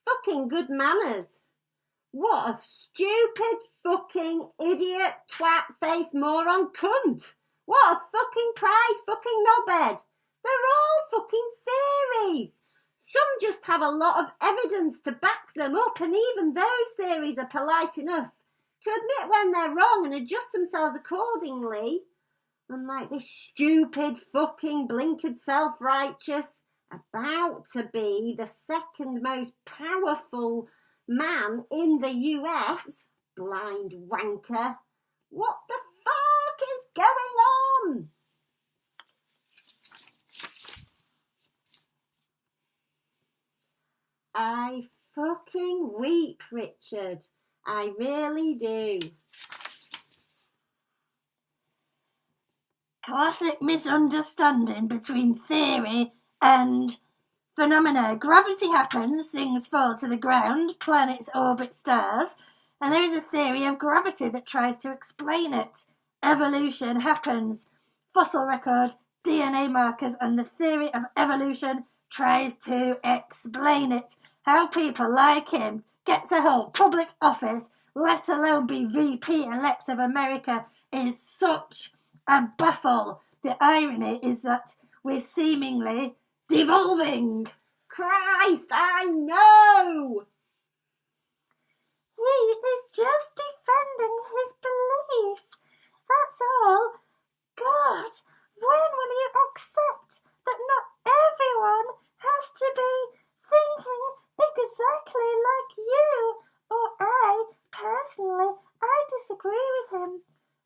Fucking good manners. What a stupid fucking idiot twat face moron cunt. What a fucking prize fucking knobhead. They're all fucking theories. Some just have a lot of evidence to back them up, and even those theories are polite enough to admit when they're wrong and adjust themselves accordingly. Unlike this stupid fucking blinkered self-righteous, about to be the second most powerful man in the US, blind wanker. What the fuck is going on? I fucking weep, Richard. I really do. Classic misunderstanding between theory and phenomena. Gravity happens, things fall to the ground, planets orbit stars, and there is a theory of gravity that tries to explain it. Evolution happens. Fossil record, DNA markers, and the theory of evolution tries to explain it. How people like him get to hold public office, let alone be VP-elect of America, is such a baffle. The irony is that we're seemingly devolving. Christ, I know! He is just defending his belief. That's all. God, when will you accept that not everyone has to be thinking exactly like you? Or personally, I disagree with him.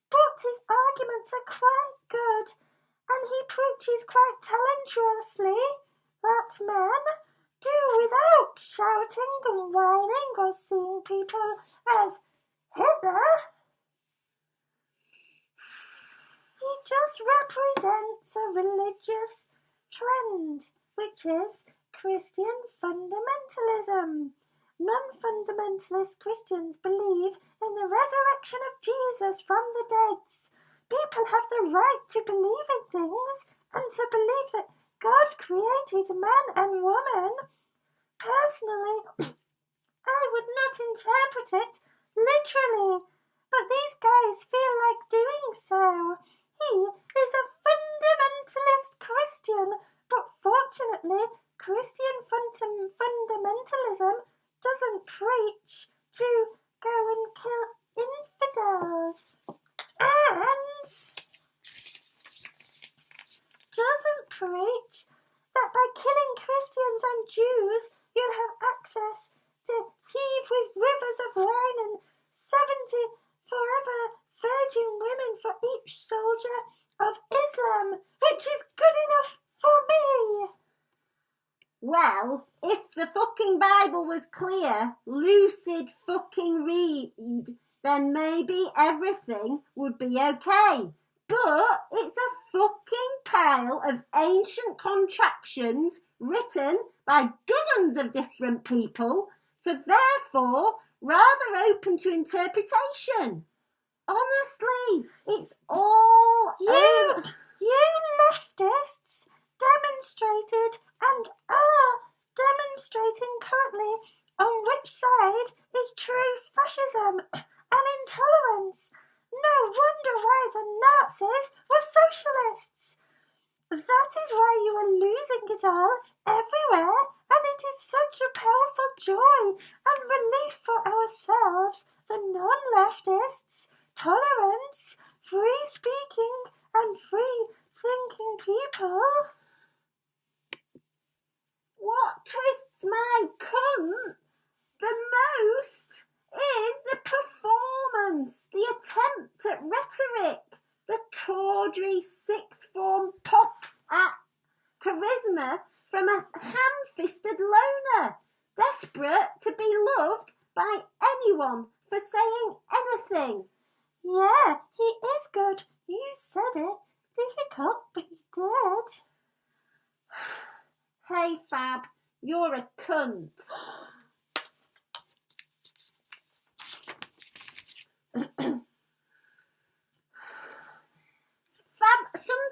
But his arguments are quite good, and he preaches quite talentuously that men do without shouting and whining or seeing people as Hitler. He just represents a religious trend, which is Christian fundamentalism. Non-fundamentalist Christians believe in the resurrection of Jesus from the dead. People have the right to believe in things and to believe that God created man and woman. Personally, I would not interpret it literally, but these guys feel like doing so. He is a fundamentalist Christian, but fortunately, Christian fundamentalism doesn't preach to go and kill infidels, and doesn't preach that by killing Christians and Jews you'll have access to heave with rivers of wine and 70 forever virgin women for each soldier of Islam, which is good enough for me. Well, if the fucking Bible was clear, lucid fucking read, then maybe everything would be okay. But it's a fucking pile of ancient contractions written by dozens of different people, so therefore rather open to interpretation. Honestly, it's all You leftists demonstrated and are demonstrating currently on which side is true fascism and intolerance. No wonder why the Nazis were socialists. That is why you are losing it all everywhere, and it is such a powerful joy and relief for ourselves, the non-leftists, tolerance, free speaking and free thinking people. What twists my cunt the most is the performance, the attempt at rhetoric, the tawdry sixth form pop at charisma from a ham-fisted loner, desperate to be loved by anyone for saying anything. Yeah, he is good. You said it. Difficult, but you did. Hey, Fab, you're a cunt. Fab,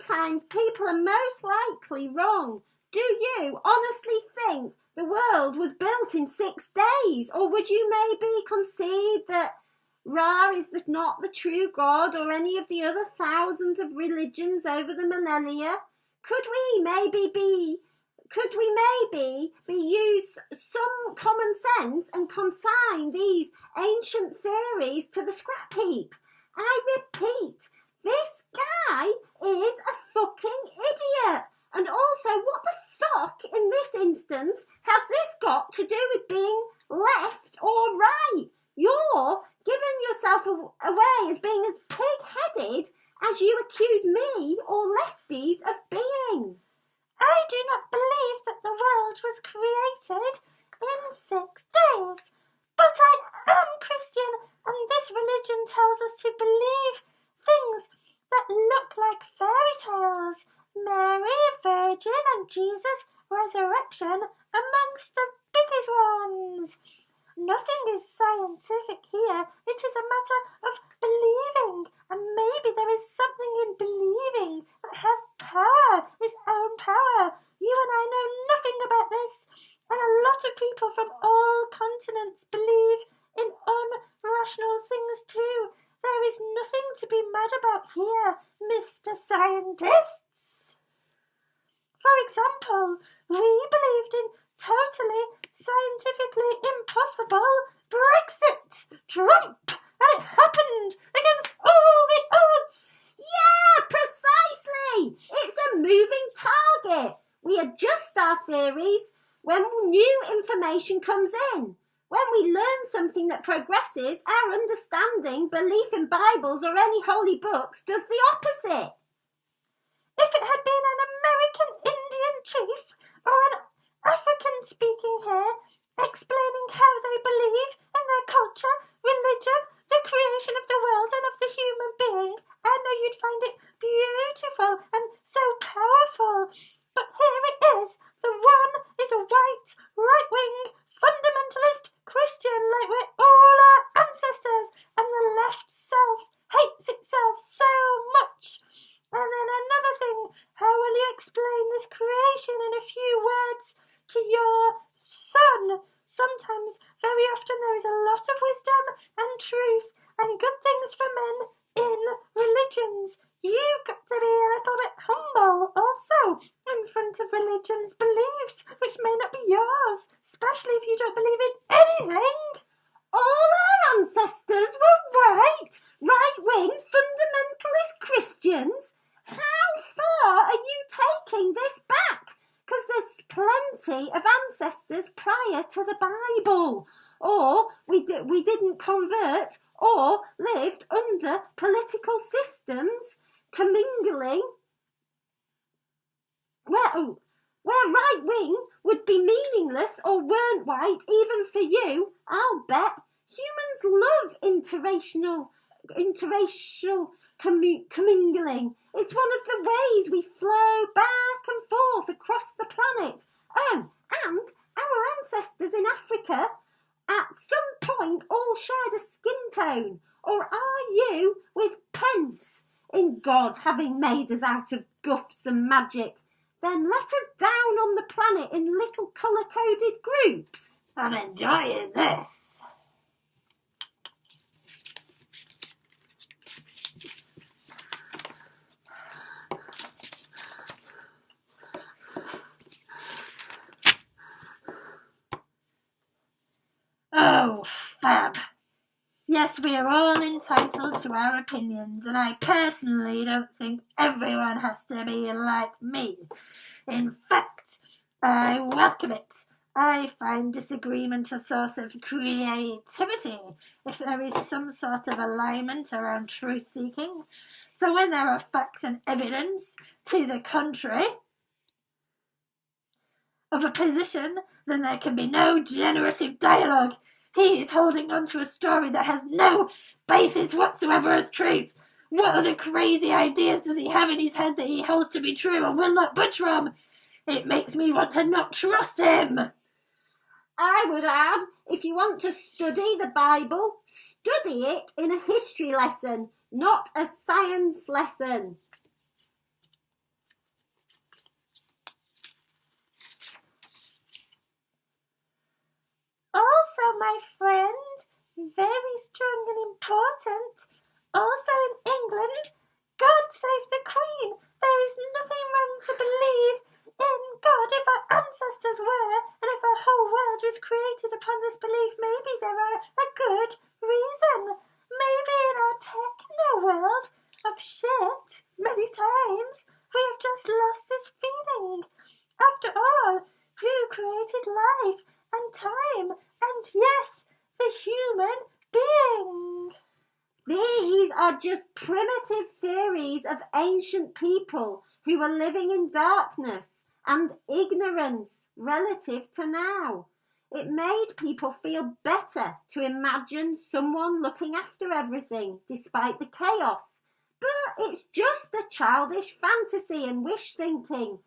sometimes people are most likely wrong, Do you honestly think the world was built in 6 days? Or would you maybe concede that Ra is not the true God, or any of the other thousands of religions over the millennia? Could we maybe use some common sense and consign these ancient theories to the scrap heap? I repeat, this guy is a fucking idiot. And also, what the fuck in this instance has this got to do with being left or right? You're giving yourself away as being as pig-headed as you accuse me or lefties of being. I do not believe that the world was created in 6 days. But I am Christian, and this religion tells us to believe things that look like fairy tales. Mary, Virgin, and Jesus' resurrection amongst the biggest ones. Nothing is scientific here. It is a matter of believing, and maybe there is something in believing that has power, its own power. You and I know nothing about this, and a lot of people from all continents believe in irrational things too. There is nothing to be mad about here, Mr. Scientist. For example, we believed in totally scientifically impossible Brexit, Trump, and it happened against all the odds. Yeah, precisely. It's a moving target. We adjust our theories when new information comes in. When we learn something that progresses, our understanding, belief in Bibles or any holy books does the opposite. If it had been an American Indian chief or an African speaking here explaining how they believe in their culture, religion, the creation of the world and of the human being, I know you'd find it beautiful and so powerful. But here it is. The one is a white, right-wing, fundamentalist Christian like we're all our ancestors, and the left self hates itself so much. And then another thing, how will you explain this creation in a few words to your son? Sometimes, very often, there is a lot of wisdom and truth and good things for men in religions. You've got to be a little bit humble also in front of religion's beliefs, which may not be yours, especially if you don't believe in anything. All our ancestors were white, right-wing, fundamentalist Christians. How far are you taking this back? Because there's plenty of ancestors prior to the Bible. Or we didn't convert or lived under political systems commingling where right-wing would be meaningless or weren't white even for you. I'll bet humans love interracial commingling. It's one of the ways we flow back and forth across the planet. Oh, and our ancestors in Africa at some point all shared a skin tone. Or are you with Pence in God having made us out of guffs and magic? Then let us down on the planet in little colour-coded groups. I'm enjoying this. Oh, fab. Yes, we are all entitled to our opinions, and I personally don't think everyone has to be like me. In fact, I welcome it. I find disagreement a source of creativity, if there is some sort of alignment around truth-seeking. So when there are facts and evidence to the contrary of a position, then there can be no generative dialogue. He is holding on to a story that has no basis whatsoever as truth. What other crazy ideas does he have in his head that he holds to be true and will not budge from? It makes me want to not trust him. I would add, if you want to study the Bible, study it in a history lesson, not a science lesson. like the Queen, there is nothing wrong to believe in God if our ancestors were, and if our whole world was created upon this belief. Maybe there are a good reason. Maybe in our techno world of shit, many times, we have just lost this feeling. After all, who created life and time and, yes, the human being? These are just primitive theories of ancient people who were living in darkness and ignorance relative to now. It made people feel better to imagine someone looking after everything despite the chaos. But it's just a childish fantasy and wish thinking.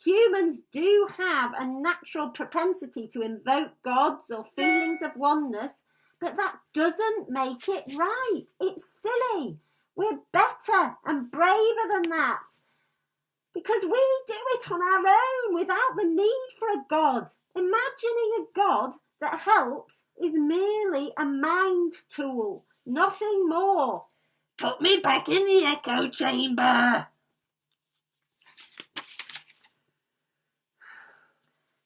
Humans do have a natural propensity to invoke gods or feelings of oneness, but that doesn't make it right. It's silly. We're better and braver than that, because we do it on our own without the need for a god. Imagining a god that helps is merely a mind tool, nothing more. Put me back in the echo chamber.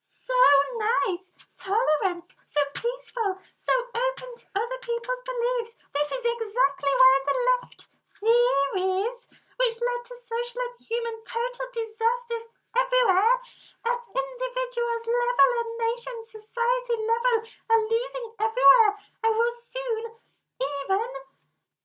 So nice, tolerant, so peaceful, so open to other people's beliefs. This is exactly why the left theories, which led to social and human total disasters everywhere, at individuals level and nation society level, are losing everywhere and will soon even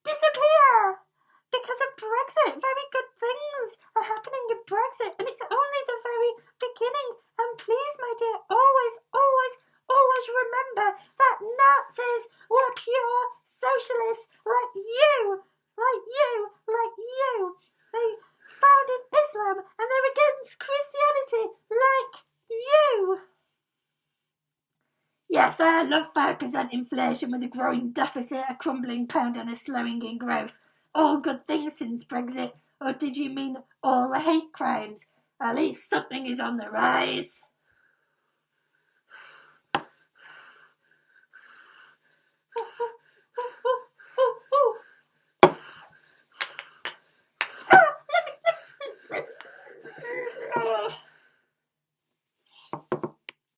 disappear. Because of Brexit, very good things are happening with Brexit, and it's only the very beginning. And please, my dear, always, always, always remember that Nazis were pure socialists like you, like you, like you. They founded Islam and they're against Christianity like you. Yes, I love 5% inflation with a growing deficit, a crumbling pound and a slowing in growth. All good things since Brexit. Or did you mean all the hate crimes? At least something is on the rise.